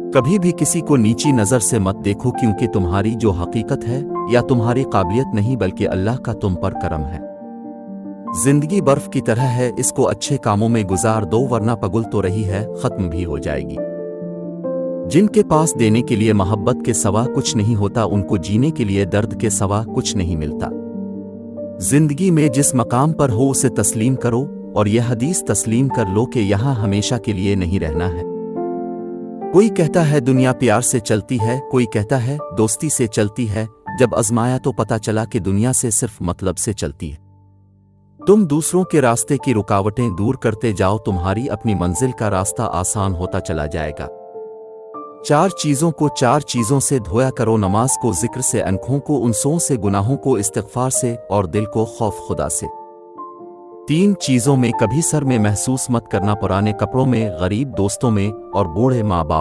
कभी भी किसी को नीची नज़र से मत देखो, क्योंकि तुम्हारी जो हकीकत है या तुम्हारी काबिलियत नहीं बल्कि अल्लाह का तुम पर करम है। जिंदगी बर्फ की तरह है, इसको अच्छे कामों में गुजार दो वरना पगुल तो रही है, खत्म भी हो जाएगी। जिनके पास देने के लिए मोहब्बत के सवा कुछ नहीं होता, उनको जीने के लिए दर्द के सवा कुछ नहीं मिलता। जिंदगी में जिस मकाम पर हो उसे तस्लीम करो, और यह हदीस तस्लीम कर लो कि यहां हमेशा के लिए नहीं रहना है। कोई कहता है दुनिया प्यार से चलती है, कोई कहता है दोस्ती से चलती है। जब आजमाया तो पता चला कि दुनिया से सिर्फ मतलब से चलती है। तुम दूसरों के रास्ते की रुकावटें दूर करते जाओ, तुम्हारी अपनी मंजिल का रास्ता आसान होता चला जाएगा। 4 चीज़ों को 4 चीज़ों से धोया करो, नमाज को जिक्र से, आँखों को उनसों से, गुनाहों को इस्तिग़फ़ार से, और दिल को खौफ खुदा से। 3 चीज़ों में कभी सर में महसूस मत करना, पुराने कपड़ों में, गरीब दोस्तों में, और बूढ़े माँ बाप